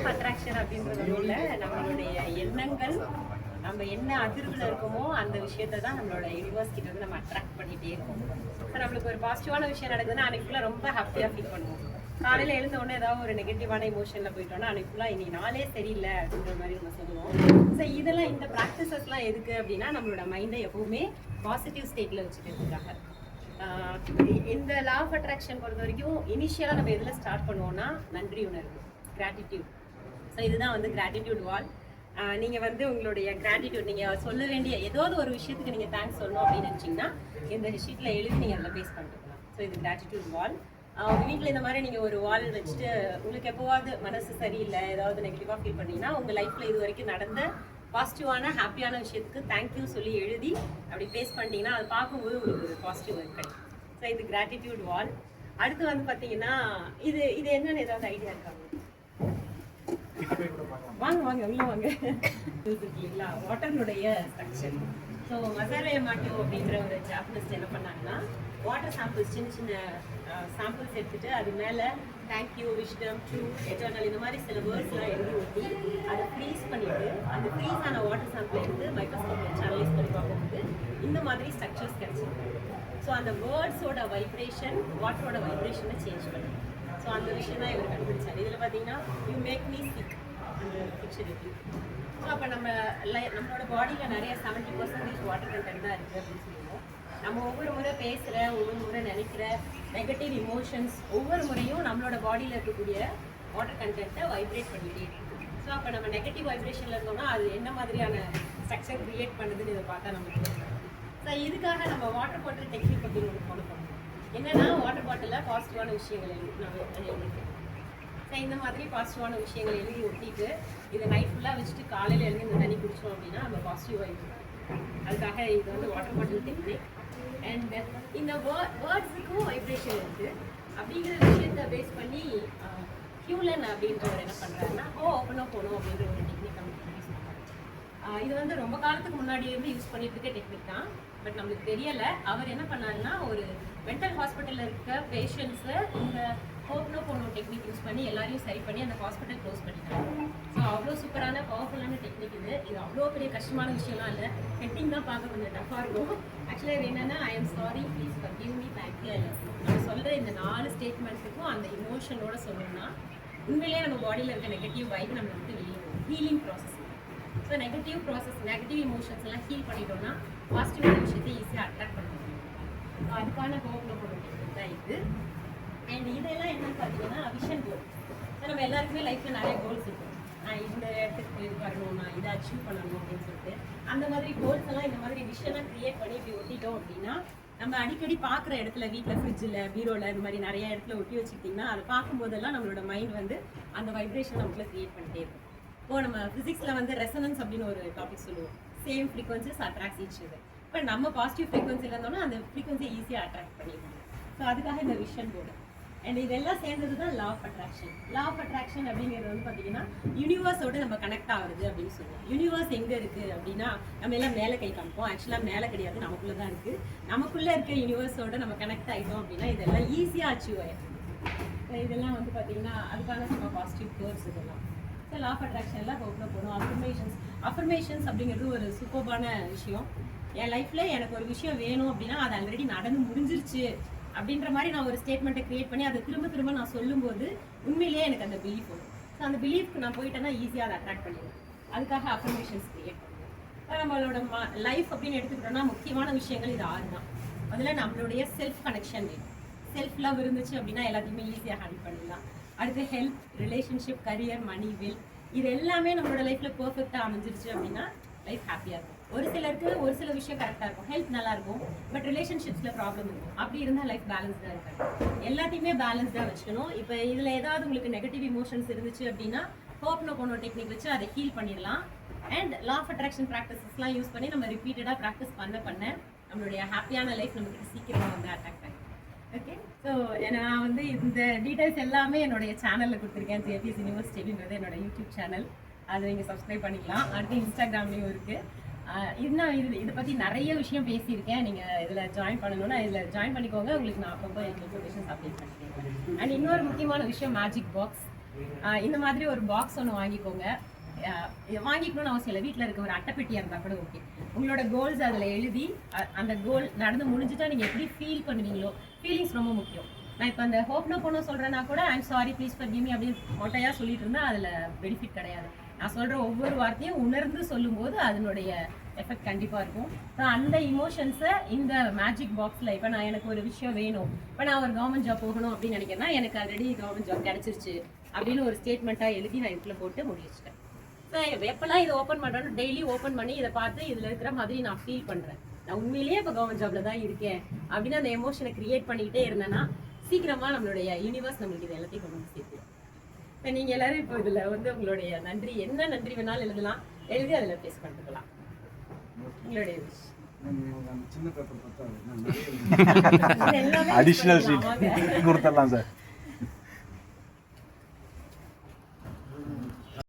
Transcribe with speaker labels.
Speaker 1: Of attraction அப்படின்றதுல நம்மளுடைய எண்ணங்கள் நம்ம என்ன அதிர்வில் இருக்கோமோ அந்த விஷயத்தை தான் நம்மளோட யூனிவர்ஸ் கிட்ட வந்து நம்ம அட்ராக்ட் பண்ணிகிட்டே இருக்கோம். இப்போ நம்மளுக்கு ஒரு பாசிட்டிவான விஷயம் நடக்குதுன்னா அன்னைக்கு ஃபுல்லாக ரொம்ப ஹாப்பியாக ஃபீல் பண்ணுவோம். காலையில் எழுந்த உடனே ஏதாவது ஒரு நெகட்டிவான இமோஷனில் போயிட்டோம்னா அன்னைக்கு ஃபுல்லாக இன்னைக்கு நாளே சரியில்லை அப்படின்ற மாதிரி நம்ம சொல்லுவோம். ஸோ இதெல்லாம் இந்த ப்ராக்டிசஸ்லாம் எதுக்கு அப்படின்னா நம்மளோட மைண்டை எப்பவுமே பாசிட்டிவ் ஸ்டேட்டில் வச்சுக்கிறதுக்காக. இந்த லா ஆஃப் அட்ராக்ஷன் பொறுத்த வரைக்கும் இனிஷியலாக நம்ம எதில் ஸ்டார்ட் பண்ணுவோம்னா நன்றி உணர்வு, கிராட்டிடியூட். ஸோ இதுதான் வந்து கிராட்டிடியூட் வால். நீங்கள் வந்து உங்களுடைய கிராட்டிடியூட் நீங்கள் சொல்ல வேண்டிய ஏதாவது ஒரு விஷயத்துக்கு நீங்கள் தேங்க்ஸ் சொல்லணும் அப்படின்னு நினச்சிங்கன்னா இந்த ஷீட்டில் எழுதி நீங்கள் அதில் பேஸ் பண்ணிக்கலாம். ஸோ இது கிராட்டிடியூட் வால். உங்கள் வீட்டில் இந்த மாதிரி நீங்கள் ஒரு வால் வச்சுட்டு உங்களுக்கு எப்போவாவது மனசு சரியில்லை, ஏதாவது நெகட்டிவாக ஃபீல் பண்ணீங்கன்னா உங்கள் லைஃப்பில் இது வரைக்கும் நடந்த பாசிட்டிவான ஹாப்பியான விஷயத்துக்கு தேங்க்யூ சொல்லி எழுதி அப்படி பேஸ் பண்ணிட்டீங்கன்னா அது பார்க்கும்போது உங்களுக்கு ஒரு பாசிட்டிவ் கிடைக்கும். ஸோ இது கிராட்டிடியூட் வால். அடுத்து வந்து பார்த்தீங்கன்னா இது இது என்னன்னு ஏதாவது ஐடியா இருக்காங்க? வாங்க வாங்க உள்ள வாங்க. இல்லைங்களா வாட்டர்னுடைய ஸ்ட்ரக்சர். ஸோ மசாலே மாட்டியோ அப்படின்ற ஒரு ஜாப்பனீஸ் என்ன பண்ணாங்கன்னா வாட்டர் சாம்பிள்ஸ் சின்ன சின்ன சாம்பிள்ஸ் எடுத்துட்டு அது மேலே தேங்க்யூ, விஷ்டம், ட்ரூ, எட்டர்னல் இந்த மாதிரி சில வேர்ட்ஸ்லாம் எழுதி ஊற்றி அதை ஃப்ரீஸ் பண்ணிவிட்டு அந்த ஃப்ரீஸ் ஆன வாட்டர் சாம்பிள் எடுத்து மைக்ரோஸ்கோப் வச்சு அனலைஸ் பண்ணி பார்க்கும்போது இந்த மாதிரி ஸ்ட்ரக்சர்ஸ் கிடைச்சிருக்கு. ஸோ அந்த வேர்ட்ஸோட வைப்ரேஷன் வாட்டரோட வைப்ரேஷனை சேஞ்ச் பண்ணுது. ஸோ அந்த விஷயம் தான் இவர் கண்டுபிடிச்சார். இதில் பார்த்தீங்கன்னா யூ மேக் மீ சிக் அந்த பிக்சர் இருக்குது. ஸோ அப்போ நம்மளோட பாடியில் நிறைய 70% வாட்டர் கண்டென்ட் தான் இருக்குது அப்படின்னு சொல்லுவோம். நம்ம ஒவ்வொரு முறை பேசுகிற ஒவ்வொரு முறை நினைக்கிற நெகட்டிவ் இமோஷன்ஸ் ஒவ்வொரு முறையும் நம்மளோட பாடியில் இருக்கக்கூடிய வாட்டர் கண்டென்ட்டை வைப்ரேட் பண்ணிகிட்டே இருக்குது. ஸோ அப்போ நம்ம நெகட்டிவ் வைப்ரேஷனில் இருந்தோம்னா அது என்ன மாதிரியான ஸ்ட்ரக்சர் க்ரியேட் பண்ணுதுன்னு இதை பார்த்தா நமக்கு தெரியும். ஸோ இதுக்காக நம்ம வாட்டர் பாட்டில் டெக்னிக் அப்படின்னு ஒன்று ஃபாலோ பண்ணுவோம். என்னென்னா வாட்டர் பாட்டிலில் பாசிட்டிவான விஷயங்கள் எழுதிருக்கேன். ஸோ இந்த மாதிரி பாசிட்டிவான விஷயங்கள் எழுதி ஒட்டிட்டு இதை நைட் ஃபுல்லாக வச்சுட்டு காலையில் எழுதி இந்த தண்ணி குடிச்சோம் அப்படின்னா நம்ம பாசிட்டிவாக இருக்கும். அதுக்காக இது வந்து வாட்டர் பாட்டில் டெக்னிக். அண்ட் இந்த வேர்ட்ஸுக்கும் வைப்ரேஷன் இருக்குது அப்படிங்கிற விஷயத்தை பேஸ் பண்ணி ஹியூலன் அப்படின்றவர் என்ன பண்ணுறாருன்னா ஓப்பனாக போகணும் அப்படின்ற ஒரு டெக்னிக் நமக்கு யூஸ் பண்ணுறாரு. இது வந்து ரொம்ப காலத்துக்கு முன்னாடி இருந்து யூஸ் பண்ணிட்டு இருக்க டெக்னிக் தான். பட் நம்மளுக்கு தெரியலை. அவர் என்ன பண்ணாருன்னா ஒரு மென்டல் ஹாஸ்பிட்டலில் இருக்க பேஷண்ட்ஸை இந்த ஹோப்னோ போனோ டெக்னிக் யூஸ் பண்ணி எல்லாரையும் சரி பண்ணி அந்த ஹாஸ்பிட்டல் க்ளோஸ் பண்ணிட்டாங்க. ஸோ அவ்வளோ சூப்பரான பவர்ஃபுல்லான டெக்னிக் இது. இது அவ்வளோ பெரிய கஷ்டமான விஷயம்லாம் இல்லை. ஹெட்டிங் தான் பார்க்க கொஞ்சம் டஃபாக இருக்கும். ஆக்சுவலாக இது என்னென்னா I am sorry, please forgive me, thank you, I love you. நம்ம சொல்கிற இந்த 4 ஸ்டேட்மெண்ட்டுக்கும் அந்த இமோஷனோட சொல்லணும்னா உண்மையிலேயே நம்ம பாடியில் இருக்க நெகட்டிவ் வைப் நம்ம வந்து வெளியே healing process. So negative emotions எல்லாம் ஹீல் பண்ணிட்டோம்னா பாசிட்டிவான விஷயத்தை ஈஸியாக அட்ராக்ட் பண்ண முடியும். அதுக்கான ஹோப்னோ போனோ டெக்னிக் தான் இது. அண்ட் இதெல்லாம் என்னன்னு பார்த்தீங்கன்னா விஷன் கோல். ஸோ நம்ம எல்லாருக்குமே லைஃப்பில் நிறைய கோல்ஸ் இருக்கும். நான் இந்த இடத்துக்கு போய் வரணும், நான் இதை அச்சீவ் பண்ணணும் அப்படின்னு சொல்லிட்டு அந்த மாதிரி கோல்ஸ் எல்லாம் இந்த மாதிரி விஷயம்லாம் க்ரியேட் பண்ணி இப்படி ஒட்டிட்டோம் அப்படின்னா நம்ம அடிக்கடி பார்க்குற இடத்துல வீட்டில் ஃப்ரிட்ஜில் பீரோவில் இந்த மாதிரி நிறைய இடத்துல ஒட்டி வச்சுக்கிட்டிங்கன்னா அதை பார்க்கும்போதெல்லாம் நம்மளோட மைண்ட் வந்து அந்த வைப்ரேஷன் நமக்குள்ள க்ரியேட் பண்ணிட்டே இருக்கும். இப்போது நம்ம ஃபிசிக்ஸில் வந்து ரெசனன்ஸ் அப்படின்னு ஒரு டாபிக் சொல்லுவோம். Same frequencies attract each other. இப்போ நம்ம பாசிட்டிவ் ஃப்ரீக்வன்சியில் இருந்தோம்னா அந்த ஃப்ரீக்வன்சியை ஈஸியாக அட்ராக்ட் பண்ணிடுவோம். ஸோ அதுக்காக இந்த விஷன் போர்டு அண்ட் இதெல்லாம் சேர்ந்தது தான் law of attraction. Law of attraction அப்படிங்கிறது வந்து பார்த்தீங்கன்னா யூனிவர்ஸோடு நம்ம கனெக்ட் ஆகுது அப்படின்னு சொல்லுவோம். யூனிவர்ஸ் எங்கே இருக்குது அப்படின்னா நம்ம எல்லாம் மேலே கை காமிப்போம். ஆக்சுவலாக மேலே கிடையாது, நமக்குள்ளே தான் இருக்குது. நமக்குள்ளே இருக்க யூனிவர்ஸோடு நம்ம கனெக்ட் ஆகிட்டோம் அப்படின்னா இதெல்லாம் ஈஸியாக அச்சீவ் ஆகிடும். இதெல்லாம் வந்து பார்த்தீங்கன்னா அதுக்கான நம்ம பாசிட்டிவ் கேர்வ்ஸ் இதெல்லாம். ஸோ லா ஆஃப் அட்ராக்ஷனில் ஹோப்னோ போகணும். அஃபர்மேஷன்ஸ் அப்படிங்கிறது ஒரு சூப்பர்பான விஷயம். என் லைஃப்பில் எனக்கு ஒரு விஷயம் வேணும் அப்படின்னா அது ஆல்ரெடி நடந்து முடிஞ்சிருச்சு அப்படின்ற மாதிரி நான் ஒரு ஸ்டேட்மெண்ட்டை க்ரியேட் பண்ணி அதை திரும்ப திரும்ப நான் சொல்லும்போது உண்மையிலேயே எனக்கு அந்த பிலீஃப் வரும். ஸோ அந்த பிலீஃப்க்கு நான் போயிட்டேன்னா ஈஸியாக அதை அட்ராக்ட் பண்ணிடுவேன். அதுக்காக அஃபர்மேஷன்ஸ் க்ரியேட் பண்ணுவேன். நம்மளோட லைஃப் அப்படின்னு எடுத்துக்கிட்டோம்னா முக்கியமான விஷயங்கள் இது 6 தான். அதில் நம்மளுடைய செல்ஃப் கனெக்ஷன் வேணும். செல்ஃப் லவ் இருந்துச்சு அப்படின்னா எல்லாத்தையுமே ஈஸியாக ஹேண்டில் பண்ணிடலாம். அடுத்து ஹெல்த், ரிலேஷன்ஷிப், கரியர், மணி, வில் இது எல்லாமே நம்மளோட லைஃப்பில் பர்ஃபெக்டாக அமைஞ்சிருச்சு அப்படின்னா லைஃப் ஹாப்பியாக இருக்கும். ஒரு சிலருக்கு ஒரு சில விஷயம் கரெக்டாக இருக்கும், ஹெல்த் நல்லா இருக்கும், பட் ரிலேஷன்ஷிப்ஸில் ப்ராப்ளம் இருக்கும். அப்படி இருந்தால் லைஃப் பேலன்ஸ்டாக இருக்காது. எல்லாத்தையுமே பேலன்ஸ்டாக வச்சுக்கணும். இப்போ இதில் ஏதாவது உங்களுக்கு நெகட்டிவ் இமோஷன்ஸ் இருந்துச்சு அப்படின்னா ஹோப்னோ போனோ டெக்னிக் வச்சு அதை ஹீல் பண்ணிடலாம். அண்ட் லா ஆஃப் அட்ராக்ஷன் ப்ராக்டிசஸ்லாம் யூஸ் பண்ணி நம்ம ரிப்பீட்டடாக ப்ராக்டிஸ் பண்ண நம்மளுடைய ஹாப்பியான லைஃப் நமக்கு சீக்கிரமாக வந்து அட்ராக்ட் ஆகும். ஓகே, ஸோ நான் வந்து இந்த டீட்டெயில்ஸ் எல்லாமே என்னுடைய சேனலில் கொடுத்துருக்கேன். ஜேபிஎஸ் யூனிவர்சிட்டி அப்படின்றது என்னோட யூடியூப் சேனல். அதை நீங்கள் சப்ஸ்கிரைப் பண்ணிக்கலாம். அடுத்து இன்ஸ்டாகிராம்லேயும் இருக்குது. இன்னும் இதை பற்றி நிறைய விஷயம் பேசியிருக்கேன். நீங்கள் இதில் ஜாயின் பண்ணணும்னா இதில் ஜாயின் பண்ணிக்கோங்க. உங்களுக்கு நான் அப்பப்போ இன்ஃபர்மேஷன்ஸ் அப்டேட் பண்ணிக்கிறேன். அண்ட் இன்னொரு முக்கியமான விஷயம் மேஜிக் பாக்ஸ். இந்த மாதிரி ஒரு பாக்ஸ் ஒன்று வாங்கிக்கோங்க. வாங்கிக்கணும்னு அவசியம் இல்லை, வீட்டில் இருக்க ஒரு அட்டைப்பெட்டியாக இருந்தால் கூட ஓகே. உங்களோட கோல்ஸ் அதில் எழுதி அந்த கோல் நடந்து முடிஞ்சுட்டா நீங்கள் எப்படி ஃபீல் பண்ணுவீங்களோ, ஃபீலிங்ஸ் ரொம்ப முக்கியம். நான் இப்போ அந்த ஹோப் நோ போன சொல்கிறேன்னா கூட I'm sorry please forgive me அப்படின்னு மொட்டையாக சொல்லிட்டு இருந்தால் அதில் பெனிஃபிட் கிடையாது. நான் சொல்கிற ஒவ்வொரு வார்த்தையும் உணர்ந்து சொல்லும்போது அதனுடைய எஃபெக்ட் கண்டிப்பாக இருக்கும். ஸோ அந்த இமோஷன்ஸை இந்த மேஜிக் பாக்ஸில் இப்போ நான் எனக்கு ஒரு விஷயம் வேணும், இப்போ நான் ஒரு கவர்மெண்ட் ஜாப் போகணும் அப்படின்னு நினைக்கிறேன்னா எனக்கு ஆல்ரெடி கவர்மெண்ட் ஜாப் கிடச்சிருச்சு அப்படின்னு ஒரு ஸ்டேட்மெண்ட்டாக எழுதி நான் இதுக்குள்ள போட்டு முடிச்சிட்டேன். ஸோ எப்போல்லாம் இதை ஓப்பன் பண்ணுறேன்னு டெய்லி ஓப்பன் பண்ணி இதை பார்த்து இதில் இருக்கிற மாதிரி நான் ஃபீல் பண்ணுறேன். நான் உண்மையிலேயே இப்போ கவர்மெண்ட் ஜாப்ல தான் இருக்கேன் அப்படின்னு அந்த எமோஷனை கிரியேட் பண்ணிக்கிட்டே இருந்தேன்னா சீக்கிரமா நம்மளுடைய யூனிவர்ஸ் நம்மளுக்கு இது எல்லாத்தையும் கொண்டு வந்து சேர்த்துடும். இப்போ நீங்கள் எல்லாரும் இப்போ இதில் வந்து உங்களுடைய நன்றி என்ன நன்றி வேணாலும் எழுதலாம், எழுதி அதில் பேஸ் பண்ணிக்கலாம். உங்களுடைய விஷ்
Speaker 2: அடிஷனல் சீட் கொடுத்துடலாம் சார்.